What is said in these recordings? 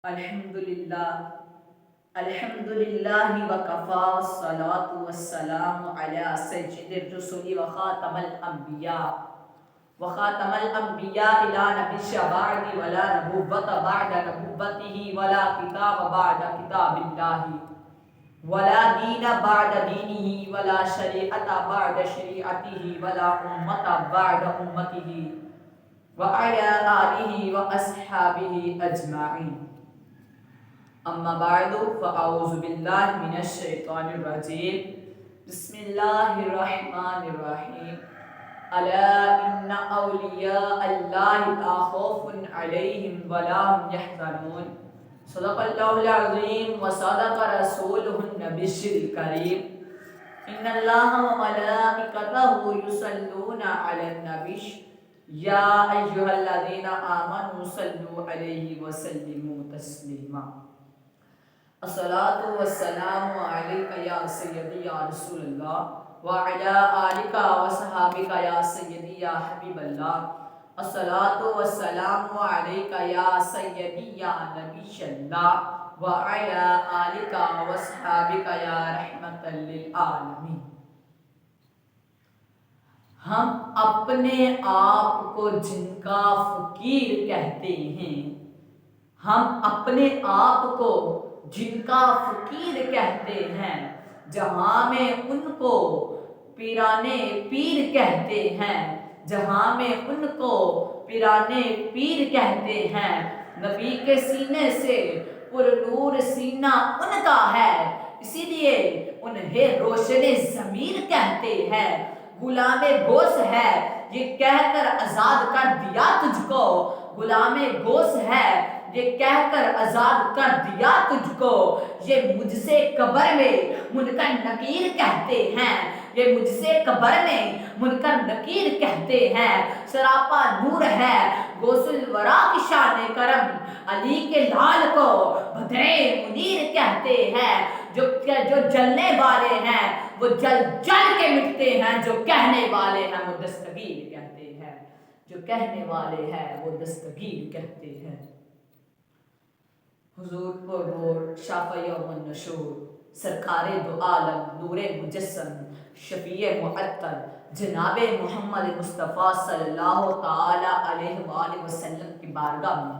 الحمدللہ الحمدللہ وکفا والصلاة والسلام علی سید الرسل وخاتم الانبیاء لا نبی بعد ولا نبوۃ بعد نبوته ولا کتاب بعد کتاب اللہ ولا دین بعد دینہ ولا شریعت بعد شریعتہ ولا امت بعد امتہ وعلی آلہ واصحابہ اجمعین. اما بعد فاعوذ باللہ من الشیطان الرجیم. بسم اللہ الرحمن الرحیم. الا ان اولیاء اللہ لا خوف علیہم ولا هم یحزنون. صدق اللہ العظیم وصدق رسولہ النبی الکریم. ان اللہ وملائکتہ یصلون علی النبی یا ایھا الذین آمنوا صلوا علیہ وسلموا تسلیما. الصلاۃ والسلام علیک یا سیدی یا رسول اللہ وعلی آلک وصحابک یا سیدی یا حبیب اللہ. الصلاۃ والسلام علیک یا سیدی یا نبی اللہ وعلی آلک وصحابک یا رحمت للعالمین. ہم اپنے آپ کو جن کا فقیر کہتے ہیں، ہم اپنے آپ کو جن کا فقیر کہتے ہیں، جہاں میں ان کو پیرانے پیر کہتے ہیں، جہاں میں ان کو پیرانے پیر کہتے ہیں. نبی کے سینے سے پر نور سینہ ان کا ہے، اسی لیے انہیں روشن ضمیر کہتے ہیں. غلام گوس ہے یہ کہہ کر آزاد کر دیا تجھ کو، غلام گوس ہے یہ کہہ کر آزاد کر دیا تجھ کو. یہ مجھ سے قبر میں منکر نکیر کہتے ہیں، یہ مجھ سے قبر میں منکر نکیر کہتے ہیں. سراپا نور ہے غوث الورا کی شان کرم، علی کے لال کو بدر منیر کہتے ہیں. جو جلنے والے ہیں وہ جل جل کے مٹتے ہیں، جو کہنے والے ہیں وہ دستگیر کہتے ہیں، جو کہنے والے ہیں وہ دستگیر کہتے ہیں. حضور پر نور شافع یوم النشور، سرکار دو عالم نور مجسم، شفیع معطر جناب محمد مصطفیٰ صلی اللہ تعالی علیہ وآلہ وسلم کی بارگاہ میں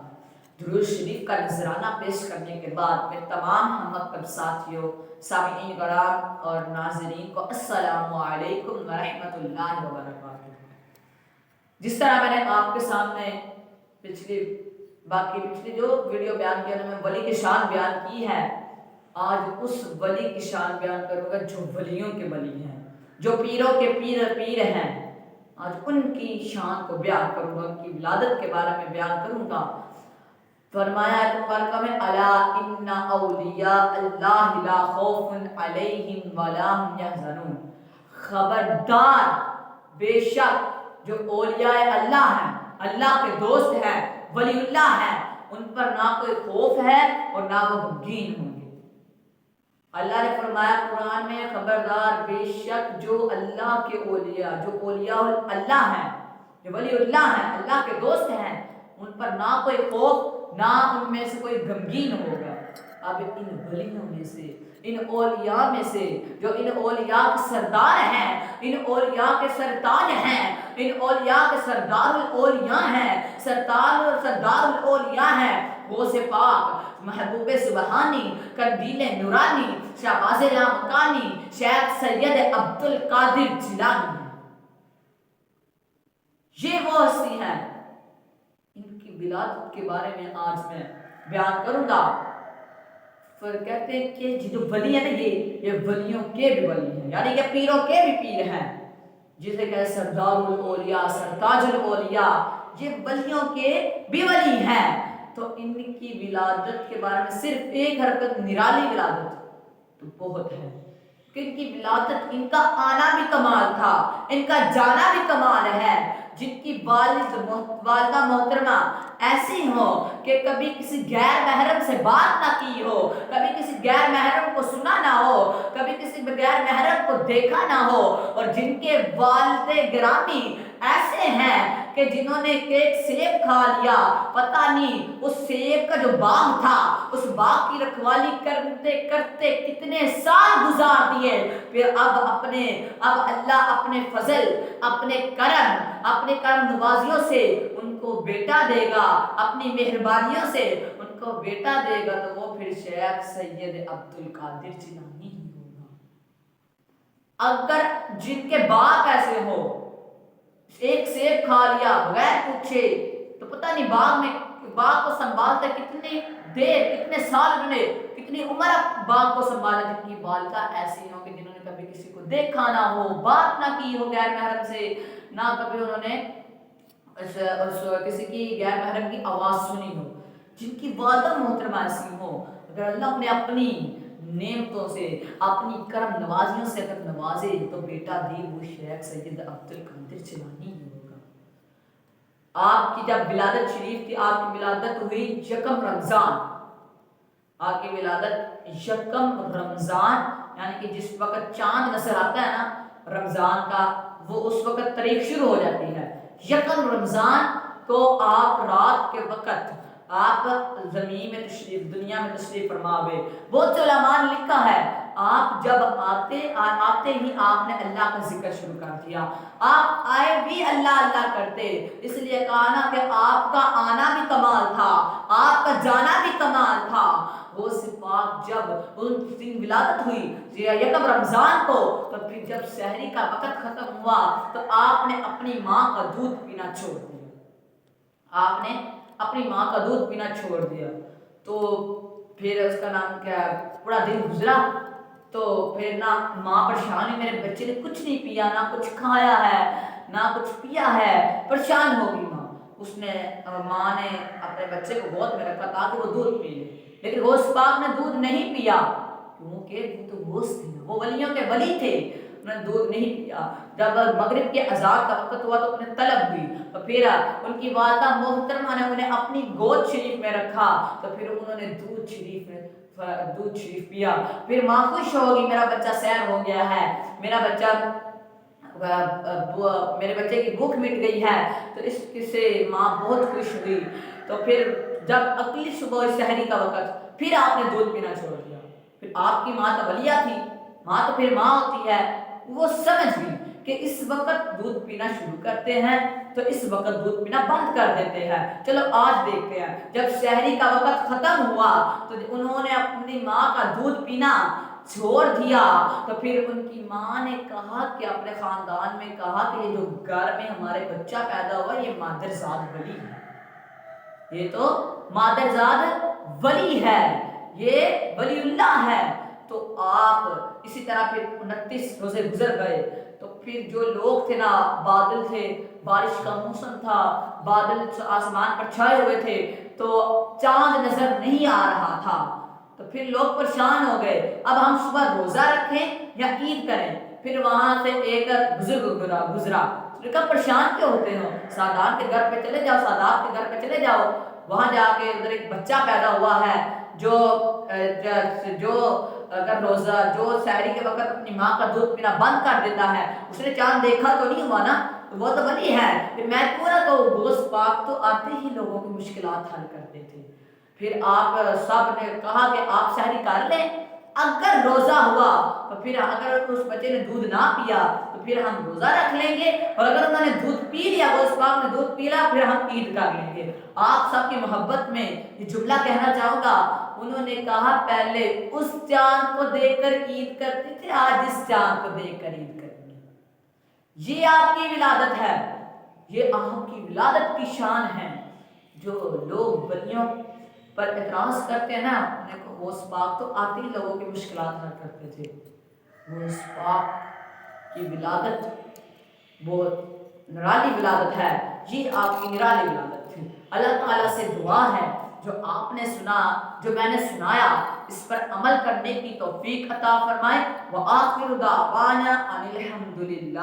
درود شریف کا نذرانہ پیش کرنے کے بعد میں تمام ہم مکتب ساتھیوں، سامعین کرام اور ناظرین کو السلام علیکم ورحمۃ اللہ وبرکاتہ. جس طرح میں نے آپ کے سامنے پچھلی جو ویڈیو بیان کیا نا، میں ولی کی شان بیان کی ہے، آج اس ولی کی شان بیان کروں گا جو ولیوں کے ولی ہیں، جو پیروں کے پیر ہیں. آج ان کی شان کو بیان کروں گا، ان کی ولادت کے بارے میں بیان کروں گا. فرمایا ہے مبارکہ میں الا ان اولیاء اللہ لا خوف علیہم ولا هم یحزنون. خبردار، بے شک جو اولیاء اللہ ہیں، اللہ کے دوست ہیں، ولی اللہ ہیں، ان پر نہ کوئی خوف ہے اور نہ وہ غمگین ہوں گے. اللہ نے فرمایا قرآن میں خبردار، بے شک جو اللہ کے اولیاء، جو اولیاء اللہ ہیں، جو ولی اللہ ہیں، اللہ کے دوست ہیں، ان پر نہ کوئی خوف نہ ان میں سے کوئی غمگین ہوگا. اب ان ولیوں میں سے، ان اولیاء میں سے جو ان اولیاء کے سردار ہیں، ان اولیاء کے سرتاج ہیں، ان اولیاء کے سردار الاولیاء ہیں، سردار الاولیاء ہیں، غوث پاک، محبوب سبحانی، قندیل نورانی، شہباز لامکانی، شیخ سید عبد القادر جیلانی. یہ وہ ہستی ہیں، ان کی ولادت کے بارے میں آج میں بیان کروں گا. پھر کہتے ہیں کہ جو ولی ہیں نا، یہ ولیوں کے بھی ولی ہیں، یعنی کہ پیروں کے بھی پیر ہیں، جسے کہ سردار الاولیاء، سرتاج الاولیاء، یہ ولیوں کے بھی ولی ہیں. تو ان کی ولادت کے بارے میں صرف ایک حرکت، نرالی ولادت تو بہت ہے کہ ان کی ولادت، ان کا آنا بھی کمال تھا، ان کا جانا بھی کمال ہے. جن کی والدہ محترمہ ایسی ہو کہ کبھی کسی غیر محرم سے بات نہ کی ہو، کبھی کسی غیر محرم کو سنا نہ ہو، کبھی کسی غیر محرم کو دیکھا نہ ہو، اور جن کے والد گرامی ایسے ہیں کہ جنہوں نے ایک سیب کھا لیا، پتہ نہیں اس سیب کا جو باغ تھا اس باغ کی رکھوالی کرتے کرتے کتنے سال گزار دیے، پھر اب اللہ اپنے فضل، اپنے کرم نوازیوں سے ان کو بیٹا دے گا، اپنی مہربانیوں سے ان کو بیٹا دے گا، تو وہ پھر شیخ سید عبد القادر جیلانی ہی ہوگا۔ اگر جن کے باپ ایسے ہو، ایک سیب کھا لیا بغیر پوچھے، تو پتہ نہیں باغ کو سنبھالتے کتنی دیر، کتنے سال انہوں نے، کتنی عمر باغ کو سنبھالا، جن کی والدہ ایسی ہوں کہ جنہوں نے کبھی کسی کو دیکھا نہ ہو، بات نہ کی ہو غیر محرم سے، نہ کبھی انہوں نے کسی کی غیر محرم کی آواز سنی ہو، جن کی والدہ محترمہ ایسی ہو، اگر اللہ نے اپنی نعمتوں سے، اپنی کرم نوازیوں سے اگر نوازے، تو بیٹا دی وہ شیخ سید عبد القادر جیلانی ہی ہوگا۔ آپ کی جب ولادت شریف تھی، آپ کی ولادت ہوئی یکم رمضان، آپ کی ولادت یکم رمضان، یعنی کہ جس وقت چاند نظر آتا ہے نا رمضان کا، وہ اس وقت تاریخ شروع ہو جاتی ہے یکم رمضان۔ تو آپ رات کے وقت آپ زمین میں تشریف، دنیا میں تشریف فرما ہوئے۔ بہت سے علماء نے لکھا ہے آپ جب آتے ہی آپ نے اللہ کا ذکر شروع کر دیا، آپ آئے بھی اللہ اللہ کرتے، اس لیے کہا نا کہ آپ کا آنا بھی کمال تھا، آپ کا جانا بھی کمال تھا۔ وہ صفات جب ان دن ولادت ہوئی یکم رمضان کو، تو پھر جب سحری کا وقت ختم ہوا تو آپ نے اپنی ماں کا دودھ پینا چھوڑ دیا، آپ نے اپنی ماں کا دودھ پینا چھوڑ دیا۔ تو پھر اس کا نام کیا، پورا دن گزرا، تو پھر نہ ماں پریشان ہوئی، میرے بچے نے کچھ نہیں پیا، نہ کچھ کھایا ہے نہ کچھ پیا ہے، پریشان ہو گئی ماں۔ ماں نے اپنے بچے کو گود میں رکھا تاکہ وہ دودھ پی لے، لیکن غوث پاک نے دودھ نہیں پیا، کیونکہ وہ تو غوث تھے، وہ ولیوں کے ولی تھے، انہوں نے دودھ نہیں پیا۔ جب مغرب کے اذان کا وقت ہوا تو انہیں طلب ہوئی، تو پھر ان کی والدہ محترمہ نے انہیں اپنی گود شریف میں رکھا، تو پھر انہوں نے دودھ شریف پیا۔ پھر ماں خوش ہوگی، میرا بچہ سیر ہو گیا ہے، میرے بچے کی بھوک مٹ گئی ہے، تو اس سے ماں بہت خوش ہوئی۔ تو پھر جب اگلی صبح سحری کا وقت، پھر آپ نے دودھ پینا چھوڑ دیا۔ پھر آپ کی ماں تو ولیہ تھی، ماں تو پھر ماں ہوتی ہے، وہ سمجھ گئی کہ اس وقت دودھ پینا شروع کرتے ہیں تو اس وقت دودھ پینا بند کر دیتے ہیں۔ چلو آج دیکھتے ہیں، جب سحری کا وقت ختم ہوا تو انہوں نے اپنی ماں کا دودھ پینا چھوڑ دیا، تو پھر ان کی ماں نے کہا کہ اپنے خاندان میں کہا کہ یہ جو گھر میں ہمارے بچہ پیدا ہوا یہ مادرزاد ولی ہے، یہ تو مادرزاد ولی ہے، یہ ولی اللہ ہے۔ تو آپ اسی طرح پھر 29 روزے گزر گئے، تو پھر جو لوگ تھے نا، بادل تھے، بارش کا موسم تھا، بادل آسمان پر چھائے ہوئے تھے، تو چاند نظر نہیں آ رہا تھا، تو پھر لوگ پریشان ہو گئے، اب ہم صبح روزہ رکھیں یا عید کریں؟ پھر وہاں سے ایک بزرگ گزرا، کہا پریشان کیوں ہوتے ہو، سادات کے گھر پہ چلے جاؤ، سادات کے گھر پہ چلے جاؤ، وہاں جا کے ادھر ایک بچہ پیدا ہوا ہے جو اگر روزہ جو سحری کے وقت اپنی ماں کا دودھ پینا بند کر دیتا ہے، اس نے چاند دیکھا تو نہیں ہوا نا، تو وہ تو ولی ہے، پھر میں پورا تو غوث پاک تو آتے ہی لوگوں کی مشکلات حل کرتے تھے۔ پھر آپ سب نے کہا کہ آپ سحری کر لیں، اگر روزہ ہوا تو پھر اگر اس بچے نے دودھ نہ پیا تو پھر ہم روزہ رکھ لیں گے، اور اگر انہوں نے دودھ پی لیا، غوث پاک نے دودھ پی لیا، پھر ہم عید کر لیں گے۔ آپ سب کی محبت میں یہ جملہ کہنا چاہوں گا، انہوں نے کہا پہلے اس چاند کو دیکھ کر عید کرتے تھے، آج اس چاند کو دیکھ کر عید کریں گے۔ یہ آپ کی ولادت ہے، یہ آپ کی ولادت کی شان ہے۔ جو لوگ ولیوں پر اعتراض کرتے ہیں نا، انہیں کو غوث پاک تو آتے ہی لوگوں کی مشکلات حل کرتے تھے۔ غوث پاک کی ولادت بہت نرالی ولادت ہے، یہ آپ کی نرالی ولادت تھی۔ اللہ تعالیٰ سے دعا ہے جو آپ نے سنا، جو میں نے سنایا، اس پر عمل کرنے کی توفیق عطا فرمائے۔ وآخر دعوانا ان الحمدللہ۔